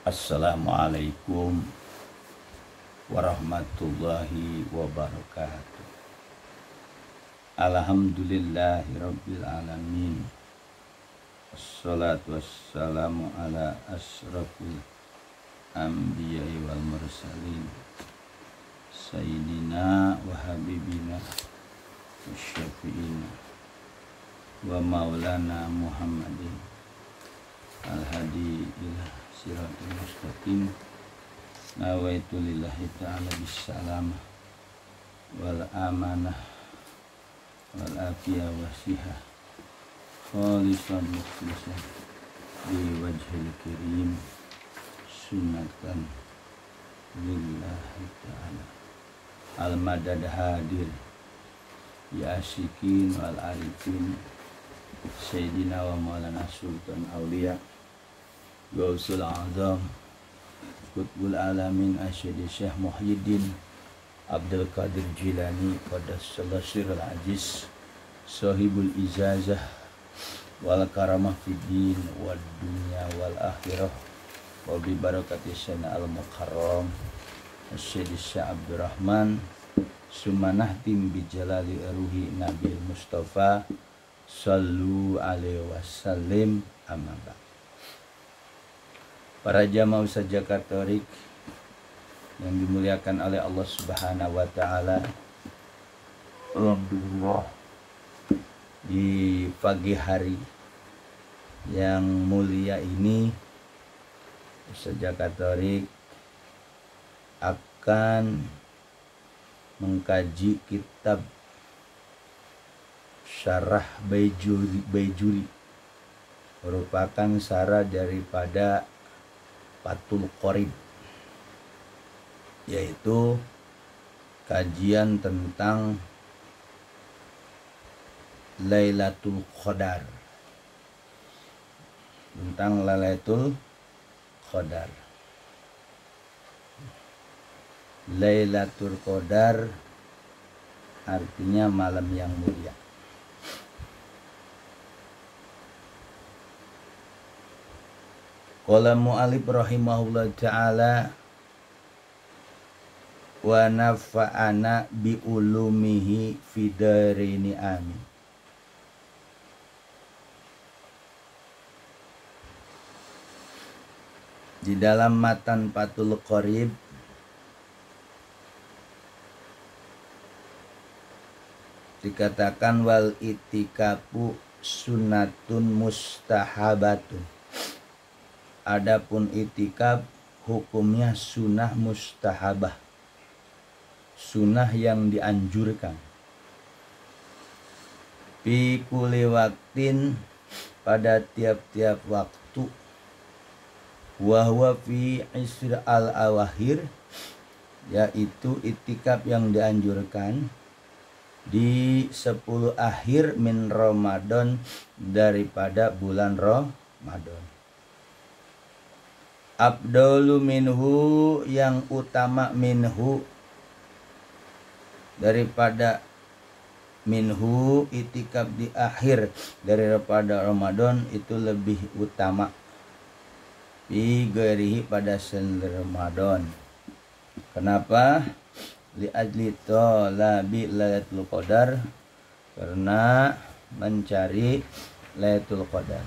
Assalamualaikum warahmatullahi wabarakatuh. Alhamdulillahirabbil alamin. Wassalatu wassalamu ala asyrafil anbiya'i wal mursalin. Sayyidina wa habibina wa syafi'ina wa maulana Muhammadin al-hadi ila siratul mustaqim. Nawaitu lillahi ta'ala bisalam wal amanah wal afiyah wasihah khalisan mukhlisan di wajhil kirim sunatan lillahi ta'ala. Al-madad hadir ya asyikin wal arifin Sayyidina wa maulana sultan awliya Gausul Azam Qutbul Alamin Asyidi Syekh Muhyiddin Abdul Qadir Jilani Qadassallahu sirrul aziz Sahibul Ijazah wal karamah fid din wad dunya wal akhirah wa bi barakati sana al mukarram Asyidi Syekh Abdurrahman Sumanah tim bi jalali ruhi Nabi Mustafa sallu alaihi wasallim. Amma ba'd. Para jamaah Ustaz Jakarta Rik yang dimuliakan oleh Allah Subhanahu wa taala. Alhamdulillah, di pagi hari yang mulia ini Ustaz Jakarta Rik akan mengkaji kitab Syarah Baijuri merupakan syarah daripada Fathul Qorib, yaitu kajian tentang Lailatul Qadar, tentang Lailatul Qadar. Lailatul Qadar artinya malam yang mulia. Qala mu'alif rahimahullah ta'ala wa nafa'ana bi ulumihi fidarini amin. Di dalam matan Fathul Qorib dikatakan wal itikafu sunnatun mustahabatun. Adapun itikaf hukumnya sunnah mustahabah, sunnah yang dianjurkan. Fi kulli waktin, pada tiap-tiap waktu. Wa huwa fi isr al-awahir, yaitu itikaf yang dianjurkan di 10 akhir min Ramadan, daripada bulan Ramadan. Abdalu minhu, yang utama minhu, daripada minhu, itikaf di akhir daripada Ramadan itu lebih utama. Fi ghairihi, pada selain Ramadan. Kenapa? Li ajli talabi Lailatul Qadar, karena mencari Lailatul Qadar.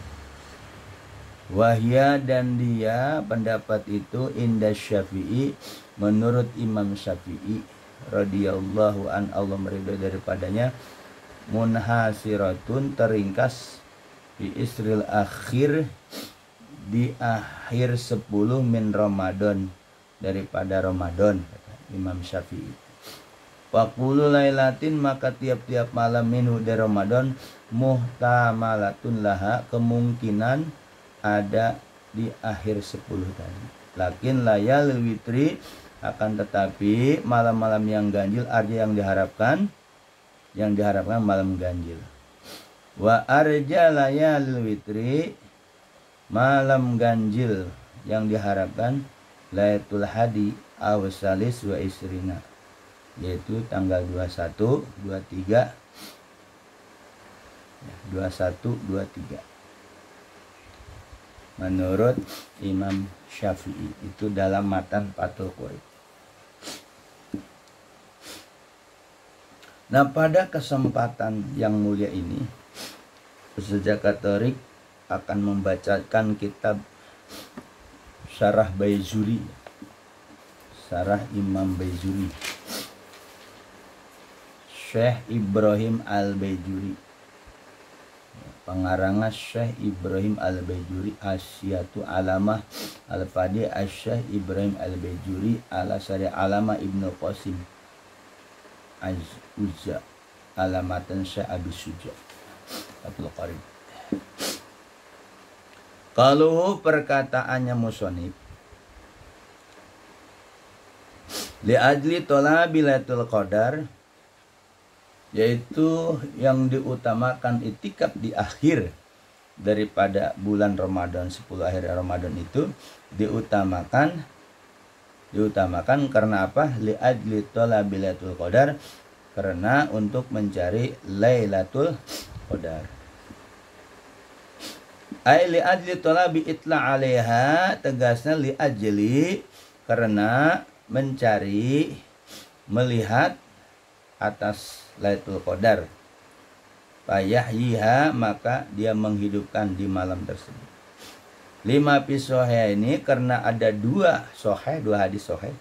Wahya, dan dia, pendapat itu, inda Syafi'i, menurut Imam Syafi'i radhiyallahu an, Allah meridhai daripadanya, munhasiratun, teringkas, di isril akhir, di akhir 10 min Ramadan, daripada Ramadan, kata Imam Syafi'i. Waqulu lailatin, maka tiap-tiap malam minhu dari Ramadan, muhtamalatun laha, kemungkinan ada di akhir 10 tadi. Lakin layal witri, akan tetapi malam-malam yang ganjil, arja yang diharapkan malam ganjil. Wa arja layal witri, malam ganjil yang diharapkan Lailatul Hadi awasalis wa isrina, yaitu tanggal 21, 23, 21, 23. menurut Imam Syafi'i. Itu dalam matan Fathul Qorib. Nah, pada kesempatan yang mulia ini Ustaz Zaka Tarik akan membacakan kitab Syarah Baizuri, Syarah Imam Baizuri, Syekh Ibrahim Al-Baizuri, pengarangnya Syekh Ibrahim Al-Baizuri, Asyatu Alamah Al-Fadi Syekh Ibrahim Al-Baizuri ala Syari Alamah Ibnu Qasim Az-Uzza alamatan Syekh Abi Suja Fathul Qorib. Kalau perkataannya musonib, li ajli talabi Lailatul Qadar, yaitu yang diutamakan itikaf di akhir daripada bulan Ramadan, 10 akhir Ramadan itu diutamakan karena apa? Li ajli talabi Lailatul Qadar, karena untuk mencari Lailatul Qadar. Ai li ajli talabi itla 'alaiha, tegasnya li ajli karena mencari, melihat atas Lailatul Qadar. Fayahyiha, maka dia menghidupkan di malam tersebut. 5 fi sahih ini karena ada 2 hadis sahih.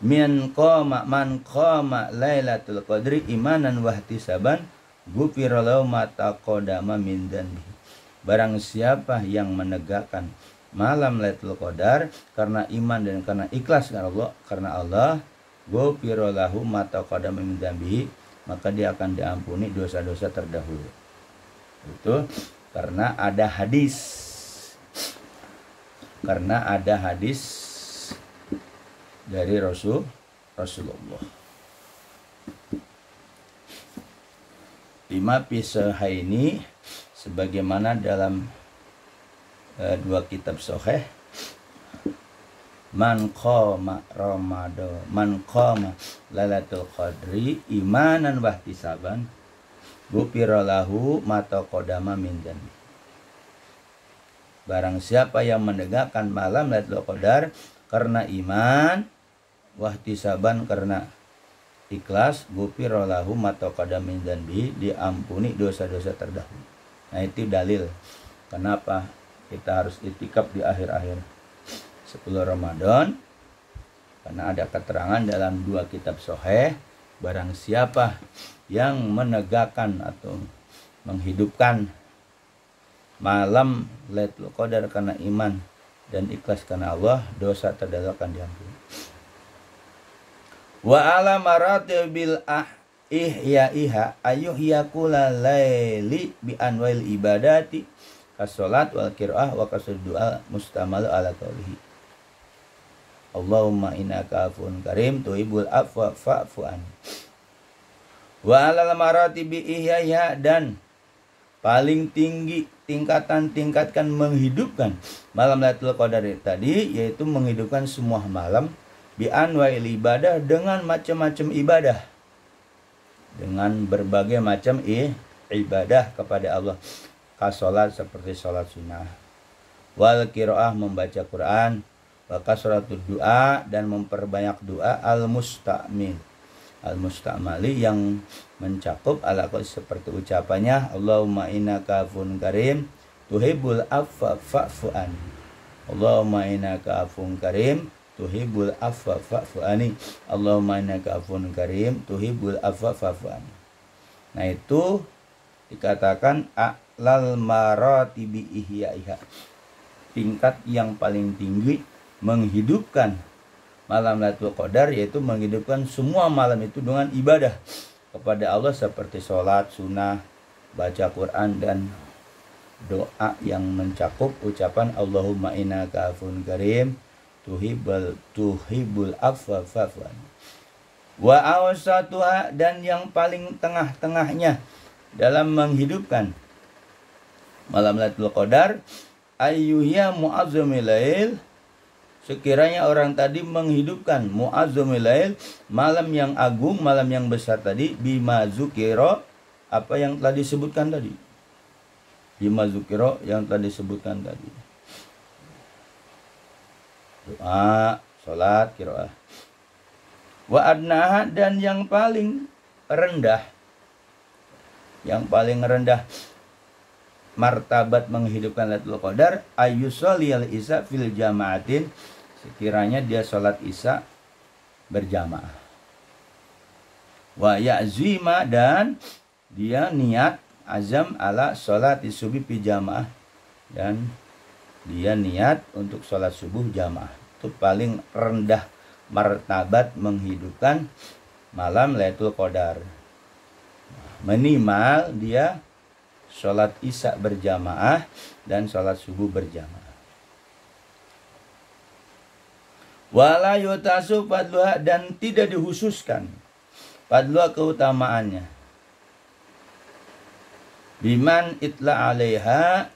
Man qama Lailatul Qadri imanan wa ihtisaban ghufira lahu ma taqaddama min dzanbi. Barang siapa yang menegakkan malam Lailatul Qadar karena iman dan karena ikhlas karena Allah, ghufira lahu ma taqaddama min dzanbi, maka dia akan diampuni dosa-dosa terdahulu. Itu karena ada hadis. Dari Rasulullah. 5 pisah ini sebagaimana dalam 2 kitab sahih. Man qama Ramadan, man qama Lailatul Qadri imanan wa ihtisaban ghufira lahu ma taqaddama min dzanbi. Barang siapa yang menegakkan malam Lailatul Qadar karena iman, wahtisaban karena ikhlas, ghufira lahu ma taqaddama min dzanbi, diampuni dosa-dosa terdahulu. Nah, itu dalil kenapa kita harus itikaf di akhir-akhir 10 Ramadan. Karena ada keterangan dalam 2 kitab sahih, barang siapa yang menegakkan atau menghidupkan malam Lailatul Qadar karena iman dan ikhlas karena Allah, dosa terdahulu akan diampuni. Wa ala maratibil ihya'iha ayyuhyakula laili bi anwa'il ibadati kasolat wal qiraah wa kasdu'a mustamal ala qaulihi Allahumma innaka afuwun karim tuhibbul afwa fa'fu anni. Wa ala maratibi ihya'iha, dan paling tinggi tingkatkan menghidupkan malam Lailatul Qadar tadi, yaitu menghidupkan semua malam bi anwa'il ibadah, dengan macam-macam ibadah, dengan berbagai macam ibadah kepada Allah. Kasolat, seperti sholat sunnah, wal qiraah, membaca Quran, wa kasratud doa, dan memperbanyak doa, al mustamali, yang mencakup ala seperti ucapannya Allahumma innaka afuwun karim tuhibbul afwa fa'fu anni. Allahumma innaka afuwun karim tuhibbul afwa fa'fu anni. Allahumma innaka afuwun karim tuhibbul afwa fa'fu anni. Nah, itu dikatakan a'lal maratibi ihya'iha, tingkat yang paling tinggi menghidupkan malam Lailatul Qadar, yaitu menghidupkan semua malam itu dengan ibadah kepada Allah seperti sholat sunnah, baca Quran, dan doa yang mencakup ucapan Allahumma innaka afuwun karim tuhibbul afwa fa'fu anni. Wa awsatuha, dan yang paling tengah-tengahnya dalam menghidupkan malam Lailatul Qadar, ayyuhya mu'azzamil lail, sekiranya orang tadi menghidupkan mu'azzamil lail, malam yang agung, malam yang besar tadi, bima zukira, apa yang telah disebutkan tadi, bima zukira, yang telah disebutkan tadi. doa, salat, qiraah. Wa adnaha, dan yang paling rendah martabat menghidupkan Lailatul Qadar ayyusalliyal isya fil jama'atin, sekiranya dia salat isya berjamaah. Wa ya'zima, dan dia niat azam ala sholati subuh fi jamaah, dan dia niat untuk sholat subuh jamaah. Itu paling rendah martabat menghidupkan malam Lailatul Qadar. Minimal dia sholat isya berjamaah dan sholat subuh berjamaah. Wala yutasu fadluha, dan tidak dikhususkan fadluha keutamaannya. Biman itla alaiha,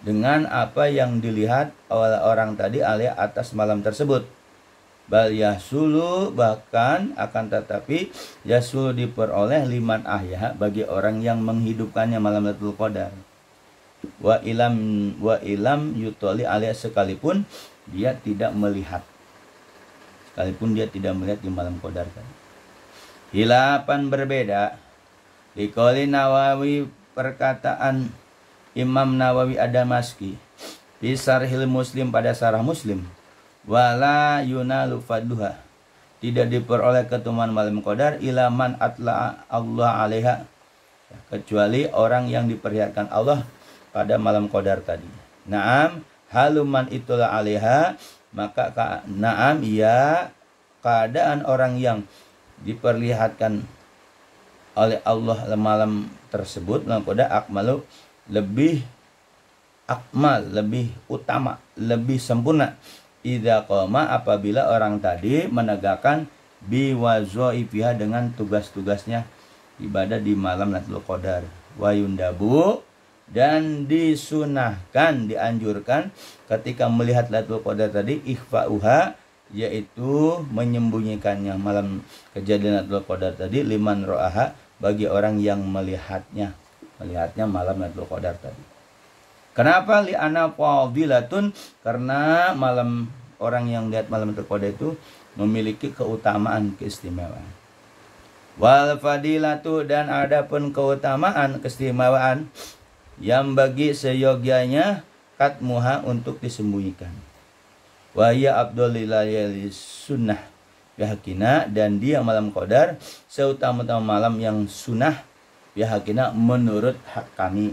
dengan apa yang dilihat oleh orang tadi alaiha atas malam tersebut. Bal yasulu, bahkan akan tetapi yasulu diperoleh liman ahya, bagi orang yang menghidupkannya malam Lailatul Qadar. Wa ilam yutoli alaiha, sekalipun dia tidak melihat di malam Qadar tadi. Hilapan berbeda liqauli Nawawi, perkataan Imam Nawawi Ad-Damaski fi Syarhil Muslim, pada Syarah Muslim. Wala yunalu fadluha, tidak diperoleh keutamaan malam Qadar ilaman atla Allah alaiha, kecuali orang yang diperlihatkan Allah pada malam Qadar tadi. Naam haluman itulah alaiha, maka naam ya, keadaan orang yang diperlihatkan oleh Allah malam tersebut malam Qadar akmalu, lebih akmal, lebih utama, lebih sempurna. Idza qama, apabila orang tadi menegakkan biwazaifiha, dengan tugas-tugasnya ibadah di malam Lailatul Qadar. Wa yundabu, dan disunahkan, dianjurkan ketika melihat Lailatul Qadar tadi ikhfa'uha, yaitu menyembunyikannya malam kejadian Lailatul Qadar tadi, liman ro'aha, bagi orang yang melihatnya malam Lailatul Qadar tadi. Kenapa? Li'ana fadilatun, karena orang yang lihat malam Lailatul Qadar itu memiliki keutamaan, keistimewaan. Wal fadilatu, dan adapun keutamaan, keistimewaan yang bagi seyogyanya katmuha, untuk disembunyikan. Wa ya abdulillahi sunnah bihakina, dan dia malam Qadar seutama-utama malam yang sunnah bihakina, menurut hak kami.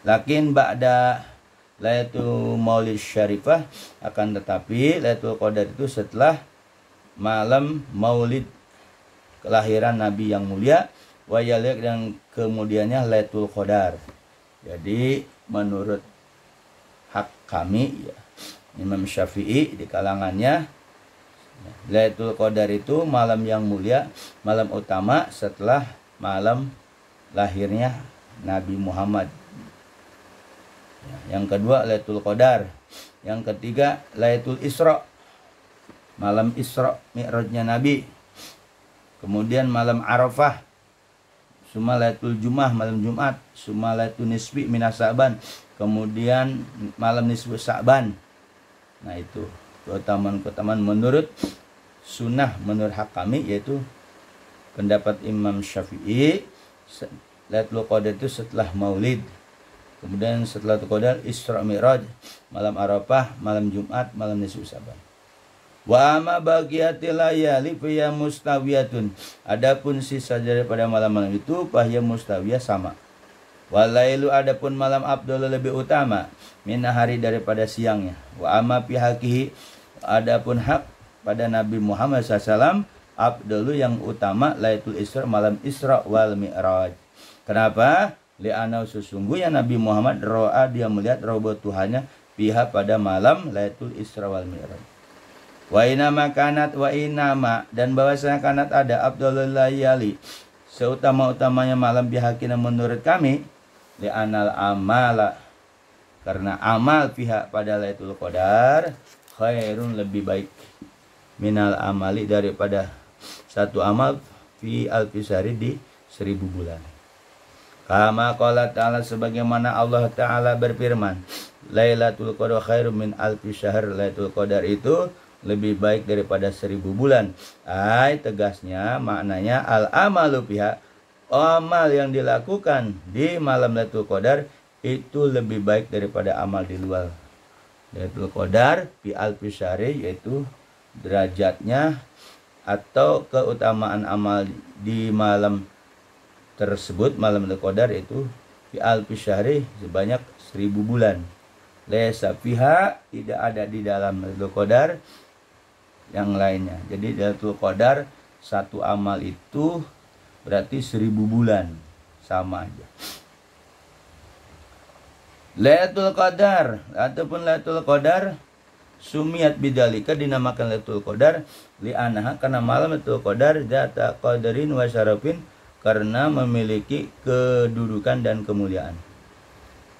Lakin ba'da Lailatul Maulid Syarifah, akan tetapi Lailatul Qadar itu setelah malam Maulid kelahiran Nabi yang mulia, wa yalik, dan kemudiannya Lailatul Qadar. Jadi menurut hak kami ya, Imam Syafi'i di kalangannya, Lailatul Qadar itu malam yang mulia, malam utama setelah malam lahirnya Nabi Muhammad. Yang kedua Lailatul Qadar. Yang ketiga Lailatul Isra, malam Isra Mi'rajnya Nabi. Kemudian malam Arafah, summa Lailatul Jumat, malam Jumat, summa Lailatul Nisfi minas Sa'ban, kemudian malam nisfu Sa'ban. Nah itu keutamaan-keutamaan menurut sunnah, menurut hak kami, yaitu pendapat Imam Syafi'i. Lailatul Qadar itu setelah Maulid. Kemudian setelah Qadar Isra Mi'raj, malam Arafah, malam Jumat, malam nisfu Sa'ban. Wa ma baqiyatil layali fa mustawiyatun, adapun sisa daripada malam-malam itu fahya mustawiyah, sama. Walailu, adapun malam afdal, lebih utama, min hari daripada siangnya. Wa amma fi haqihi, adapun hak pada Nabi Muhammad SAW, afdalu, yang utama, Lailatul Isra, malam Isra wal Mi'raj. Kenapa? Li'anau, sesungguhnya Nabi Muhammad ro'a, dia melihat robot Tuhannya pihak pada malam Lailatul Isra wal Mi'raj. Wa inama kanat, wa inama, dan bahwasanya kanat ada afdalul layali, seutama-utamanya malam bihakina menurut kami, li'anal amala, karena amal pihak pada Lailatul Qadar khairun, lebih baik, minal amali, daripada satu amal fi alfisari, di 1000 bulan. Kama qala ta'ala, sebagaimana Allah Ta'ala berfirman, Lailatul Qadar khairum min alfi syahr. Lailatul Qadar itu lebih baik daripada 1000 bulan. Tegasnya maknanya al amalu fiha, amal yang dilakukan di malam Lailatul Qadar itu lebih baik daripada amal di luar Lailatul Qadar fi alfi syahri, yaitu derajatnya atau keutamaan amal di malam tersebut, malam Lailatul Qadar itu fi alfi syahri, sebanyak 1000 bulan. Laisa fiha, tidak ada di dalam Lailatul Qadar yang lainnya. Jadi Lailatul Qadar satu amal itu berarti 1000 bulan, sama aja. Lailatul Qadar ataupun Lailatul Qadar sumiat bidzalika, dinamakan Lailatul Qadar li'annaha, karena malam Lailatul Qadar dzata qadarin wa syarafin, karena memiliki kedudukan dan kemuliaan.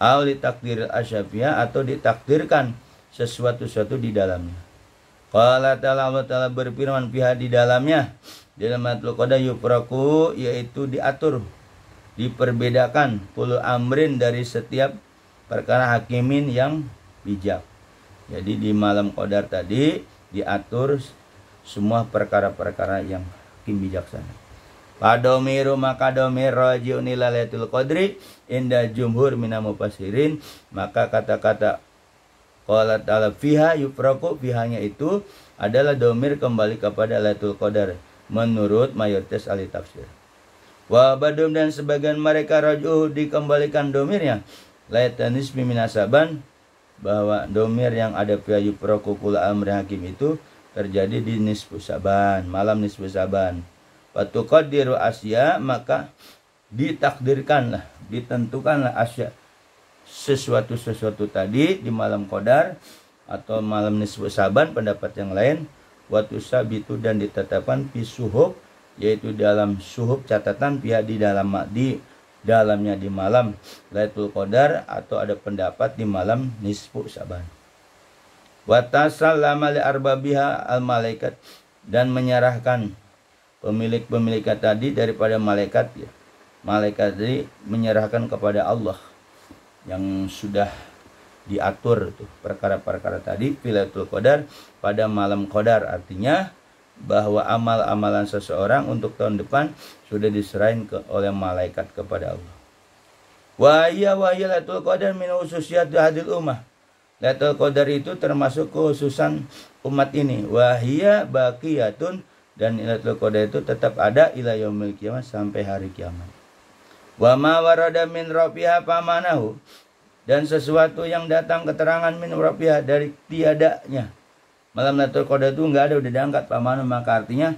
Au li takdiril asyafiyah, atau ditakdirkan sesuatu-sesuatu di dalamnya. Qala ta'ala, Allah Ta'ala berfirman fiha, di dalamnya, di dalam Lailatul Qadar yufraku, yaitu diatur, diperbedakan, kullu amrin, dari setiap perkara hakimin yang bijak. Jadi di malam Qadar tadi diatur semua perkara-perkara yang hakim bijaksana. Padomiru, maka domir raji'un ila Lailatul Qadri inda jumhur minal mufassirin, maka kata-kata qala ta'ala fiha yufraku, fihanya itu adalah domir kembali kepada Lailatul Qadar menurut mayoritas ahli tafsir. Wa badum, dan sebagian mereka rajuh, dikembalikan domirnya laitanis minasaban, bahwa domir yang ada fiha yufraku kul amri hakim itu terjadi di nisfu Saban, malam nisfu Saban. Fatuqaddiru asya, maka ditakdirkanlah, ditentukanlah asya, sesuatu tadi di malam Qadar atau malam nisfu Saban, pendapat yang lain. Watu sabitu, dan ditetapkan fi suhub, yaitu dalam suhub catatan, pihak di dalamnya di malam Lailatul Qadar, atau ada pendapat di malam nisfu Saban. Wa tasallama li arbabiha al malaikat, dan menyerahkan pemilik-pemiliknya tadi daripada malaikat, ya. Malaikat tadi menyerahkan kepada Allah yang sudah diatur tuh perkara-perkara tadi Lailatul Qadar pada malam Qadar, artinya bahwa amal-amalan seseorang untuk tahun depan sudah diserahin oleh malaikat kepada Allah. Wa hiya Lailatul Qadar min khususiyati hadil ummah. Lailatul Qadar itu termasuk kekhususan umat ini. Wa hiya baqiyatun, dan Lailatul Qadar itu tetap ada ila yaumil qiyamah, sampai hari kiamat. Wa ma warada min rafiha famanahu, dan sesuatu yang datang keterangan min rafiha, dari tiadanya malam Lailatul Qadar itu enggak ada, udah diangkat pamanu, maka artinya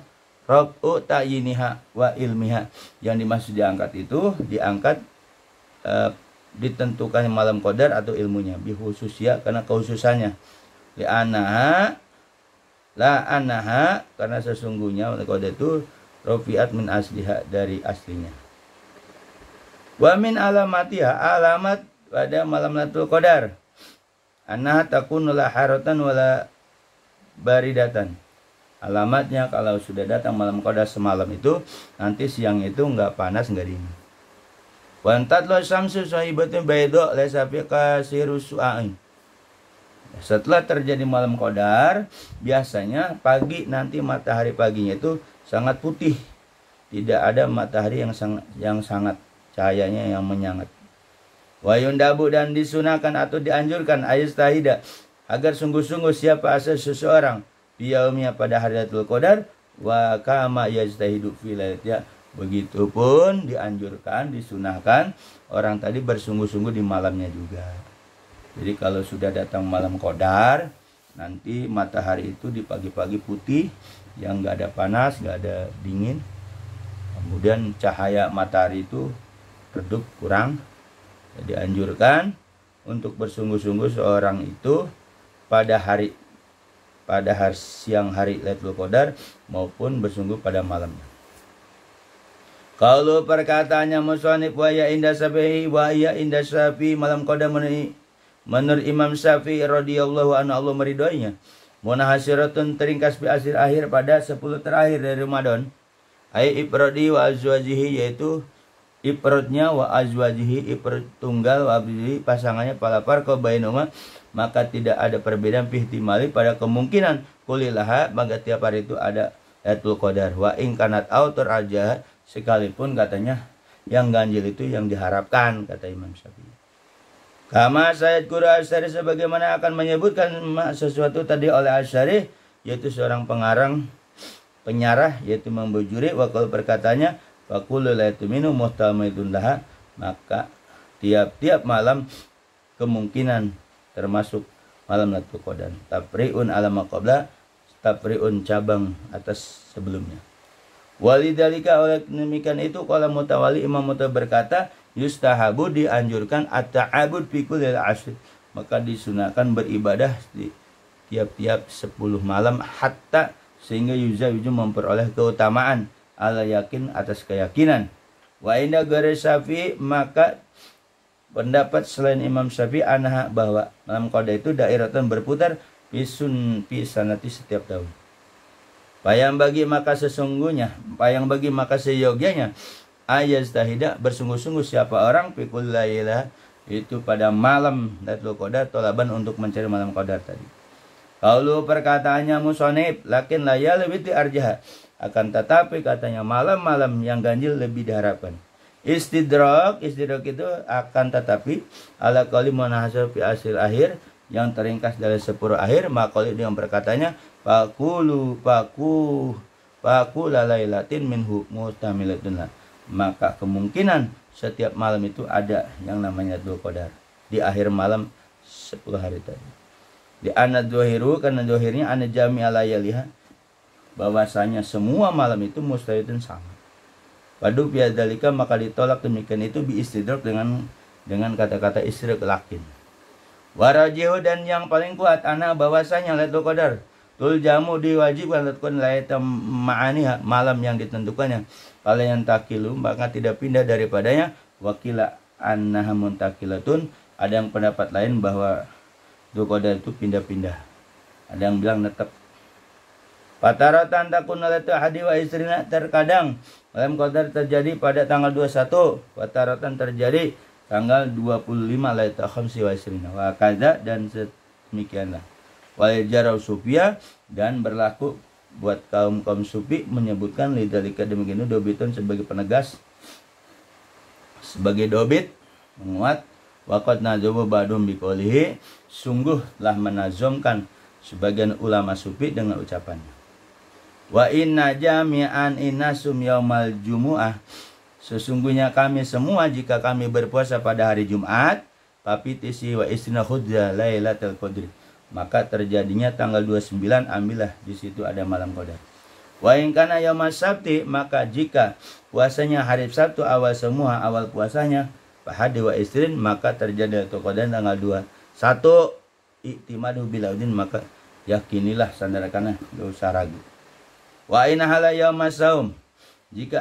rafu ta'yiniha wa ilmiha, yang dimaksud diangkat itu diangkat ditentukan malam Qadar atau ilmunya, bihususya, karena kekhususannya, li'anaha la anaha, karena sesungguhnya Qadar itu rafiat min asliha, dari aslinya. Wa min alamatiha, alamat pada malam Lailatul Qadar, annaha takunu la haratan wala baridatan. Alamatnya kalau sudah datang malam Qadar semalam itu, nanti siang itu enggak panas enggak dingin. Wa tatlu syamsu sahibatun bayda laysa fi kasiru su'ain. Setelah terjadi malam Qadar, biasanya pagi, nanti matahari paginya itu sangat putih, tidak ada matahari yang sangat cahayanya yang menyangat. Wa yundabu, dan disunahkan atau dianjurkan ayastahida, agar sungguh-sungguh siapa asa seseorang biyaumnya pada hari Lailatul Qadar, wa kama yajtahidu fi lailatiha, begitupun dianjurkan, disunahkan orang tadi bersungguh-sungguh di malamnya juga. Jadi kalau sudah datang malam Qadar, nanti matahari itu di pagi-pagi putih, yang nggak ada panas, nggak ada dingin. Kemudian cahaya matahari itu redup, kurang. Jadi dianjurkan untuk bersungguh-sungguh seorang itu pada siang hari Lailatul Qadar maupun bersungguh pada malamnya. Kalau perkataannya musannif wa ya inda Syafi'i wa ya inda Syafi'i, malam Qadar menurut Imam Syafi'i radhiyallahu anhu, Allah meridhoinya, munahasiratun, teringkas di akhir pada 10 terakhir dari Ramadan, ai ibradi wa azwajihi, yaitu ifrodnya wa azwajihi ifrod tunggal wa abdihi pasangannya pala farqa bainahuma maka tidak ada perbedaan fi ihtimali pada kemungkinan kulilaha maka tiap hari itu ada Lailatul Qadar wa in kanat autor aja sekalipun katanya yang ganjil itu yang diharapkan kata Imam Syafi'i. Kama Sayyid Qura Asy'ari sebagaimana akan menyebutkan sesuatu tadi oleh Asy'ari yaitu seorang penyarah yaitu membujuri wa qul perkatanya wa kullu lailatin minhu muhtamalun laha maka tiap-tiap malam kemungkinan termasuk malam Lailatul Qadar. Tafri'un ala maqabla tafri'un cabang atas sebelumnya. Walidalika oleh demikian itu qala Mutawalli Imam Mutawalli berkata yustahabu dianjurkan at-ta'abbud fi kulli ashr maka disunahkan beribadah di tiap-tiap 10 malam hatta sehingga yuzu memperoleh keutamaan ala yakin atas keyakinan. Wa inda ghairi Syafi'i maka pendapat selain Imam Syafi'i anha bahwa malam qada itu dairatan berputar pisun pisanati setiap tahun. Payang bagi maka seyogyanya ayaztahida bersungguh-sungguh siapa orang fikul lailah itu pada malam Lailatul Qadar tolaban untuk mencari malam qadar tadi. Kalau perkataannya musonib lakin layal lebih diarjah akan tetapi katanya malam-malam yang ganjil lebih diharapkan. Istidrak itu akan tetapi ala qauli munahasab fi asil akhir yang teringkas dari 10 akhir maka dengan perkataannya faqulu lailatin minhu mustamilatun maka kemungkinan setiap malam itu ada yang namanya Lailatul Qadar di akhir malam 10 hari tadi. Di anad dohiru karena dohirnya anad jami'a layaliha bahwasanya semua malam itu mustahilun sama. Padu biadzalika maka ditolak demikian itu bi istidrak dengan kata-kata istidrak lakin. Warajihu dan yang paling kuat ana bahwasanya Lailatul Qadar tul jamu diwajibkan lakukan lailatul ma'ani malam yang ditentukannya. Kalau yang takilu maka tidak pindah daripadanya wakila annaha muntakilatun ada yang pendapat lain bahwa Lailatul Qadar itu pindah-pindah. Ada yang bilang tetap. Pataratan takun lailatul hadi wa isrina terkadang malam qadar terjadi pada tanggal 21, pataratan terjadi tanggal 25 lailatul khamsi wa isrina. Wa kadza dan demikianlah. Wal jarau sufia dan berlaku buat kaum sufi menyebutkan lidzalika demikian itu dobitun sebagai penegas sebagai dobit menguat waqad nazamu ba'dum biqoulihi sungguh telah menazamkan sebagian ulama sufi dengan ucapannya wa inna jami'an innasum yaumal jumu'ah sesungguhnya kami semua jika kami berpuasa pada hari Jumat papitisi wa istina khudza lailatul qadri maka terjadinya tanggal 29 ambillah di situ ada malam qadar. Wa in kana yaumas sabti maka jika puasanya hari Sabtu awal puasanya fahadi wa isrin maka terjadi Lailatul Qadar tanggal 21 iktimadu bilaudin maka yakinilah sandarakana enggak usah ragu. Wa in hala yaumas saum jika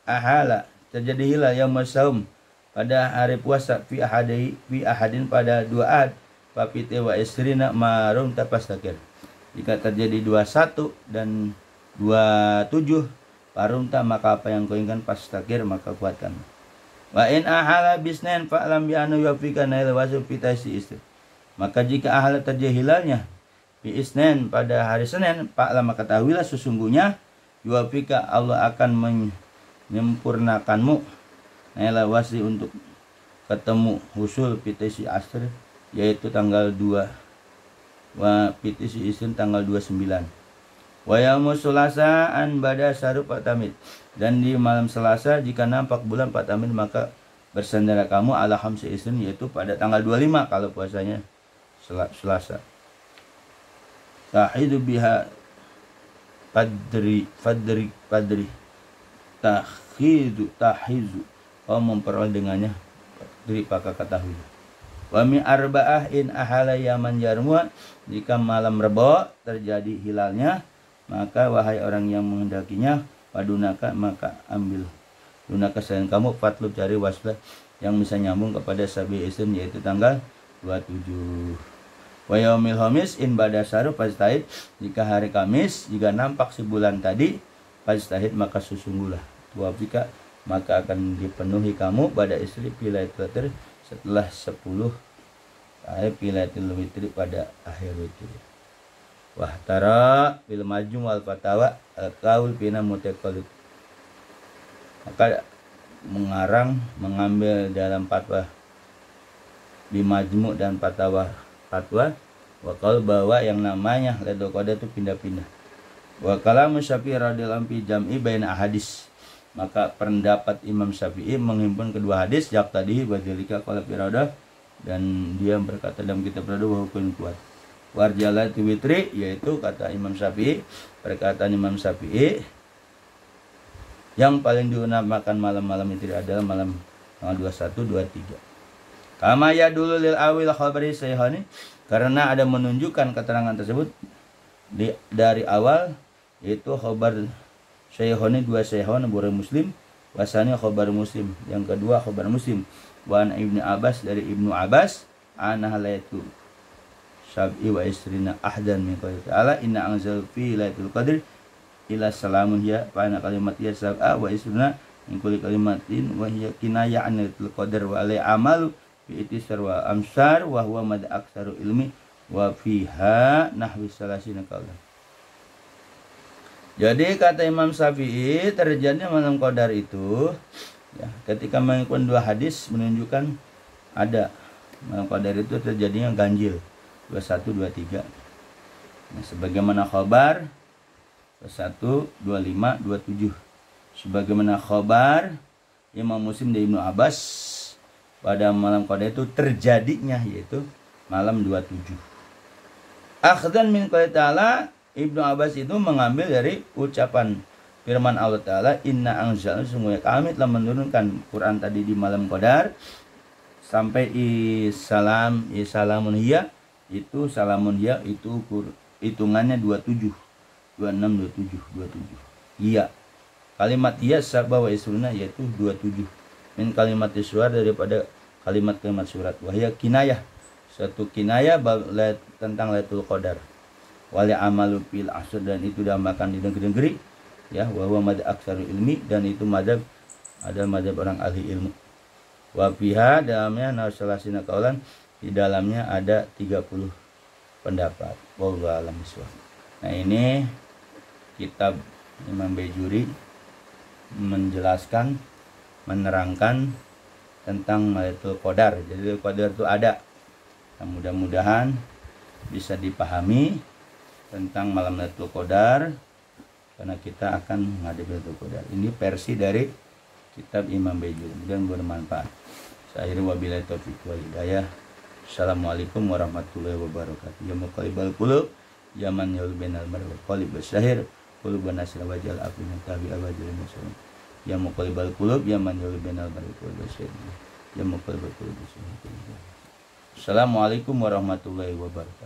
ahala terjadi hilal yaumas saum pada hari puasa fi ahadin pada 2 ahad papite wa isrina marum tapastakir jika terjadi 21 dan 27 parumta maka apa yang kau inginkan pastakir maka kuatkan. Wa in ahala bisnain fa'lam bi anna yafika nail wasu fitasi istri maka jika ahala terjadi hilalnya bi isnain pada hari Senin fa'lam maka ketahuilah sesungguhnya yafika Allah akan menyempurnakanmu nail wasi untuk ketemu husul fitasi astri yaitu tanggal 2 wa pitisi isun tanggal 29 wa yaumus sulasa an bada saru patamid dan di malam Selasa jika nampak bulan patamid maka bersandara kamu ala khamsi isun yaitu pada tanggal 25 kalau puasanya Selasa tahidu biha padri tahizu memperoleh dengannya dari pakar ketahui. Wa mi arba'ah in ahala yaman jarmu'a jika malam Rebo terjadi hilalnya maka wahai orang yang menghendakinya padunaka maka ambil dunaka selain kamu fatlub cari waslah yang bisa nyambung kepada sabi isun yaitu tanggal 27. Wa yaumil khamis in badasaru fastahid jika hari Kamis jika nampak si bulan tadi fastahid maka sesungguhlah tuafika maka akan dipenuhi kamu pada istri Lailatul Qadar setelah 10 Lailatul Witri pada akhir witri. Wah tara bil majmu wal fatawa al qaul bina mutaqallid. Maka mengambil dalam fatwa di majmu dan fatwa wa qaul bahwa yang namanya Lailatul Qadar itu pindah-pindah. Wa kalamu Syafi'i radhiyallahu anhu jam'i baina ahadis. Maka pendapat Imam Syafi'i menghimpun kedua hadis jak tadi wadilika qala firada, dan dia berkata dalam kitab firada bahwa hukum kuat. Warjalatu witri, yaitu kata Imam Syafi'i, perkataan Imam Syafi'i, yang paling diutamakan malam-malam itu adalah malam tanggal 21, 23. Kama ya dulu lil awil khabari sayhani, karena ada menunjukkan keterangan tersebut dari awal, yaitu khabar sayhani, dua sayhani Bukhari Muslim, wasani khabar Muslim, yang kedua khabar Muslim, wan Ibnu Abbas, dari Ibnu Abbas, ana laitu sab'i wa isrina ahdan min qouli ta'ala inna anzal fi lailatul qadri ila salamun ya fa ana kalimat ya sab'a wa isrina min kulli kalimatin wa hiya kinaya an lailatul qadar wa alai amalu fi itisar wa amsar wa huwa mad aktsaru ilmi wa fiha nahwi salasina qaulan. Jadi kata Imam Syafi'i, terjadinya malam qadar itu ya, ketika mengikuti dua hadis menunjukkan ada malam qadar itu terjadinya ganjil 21, 23. Nah, sebagaimana khabar 21, 25, 27. Sebagaimana khabar Imam Muslim dari Ibnu Abbas pada malam qadar itu terjadinya, yaitu malam 27. Akhdan min qouli ta'ala, Ibnu Abbas itu mengambil dari ucapan firman Allah Ta'ala, inna anzalna, sungguhnya kami telah menurunkan Quran tadi di malam qadar, sampai salamun hiya, itu salamun hiya itu hitungannya 27, 26, 27. Iya. Kalimat hiya sab'a wa isruna, yaitu 27. Min kalimat surat, daripada kalimat-kalimat surat. Wahya kinayah, suatu kinayah tentang Lailatul Qadar. Wali amalu fil asr, dan itu diamalkan di negeri-negeri ya, wa huwa madzhab aktsaru ilmi, dan itu madzhab ada madzhab orang ahli ilmu. Wa fiha, dalamnya nasalasina qaulan, di dalamnya ada 30 pendapat. Wallahu a'lam bishawab. Nah, ini kitab Imam Baijuri menjelaskan, menerangkan tentang Lailatul Qadar. Jadi Lailatul Qadar itu ada. Nah, mudah-mudahan bisa dipahami tentang malam Lailatul Qadar, karena kita akan menghadapi Lailatul Qadar. Ini versi dari kitab Imam Baijuri, dan bermanfaat. Saya akhiri wabillahi taufiq wal hidayah. Assalamualaikum warahmatullahi wabarakatuh. Ya muqallibal qulub, ya man yahul bainal mar'i wal qalbi basyahir, qulubana nasra wajal afina tabi abadil muslim. Ya muqallibal qulub, ya man yahul bainal mar'i wal qalbi basyahir, ya muqallibal qulub. Assalamualaikum warahmatullahi wabarakatuh.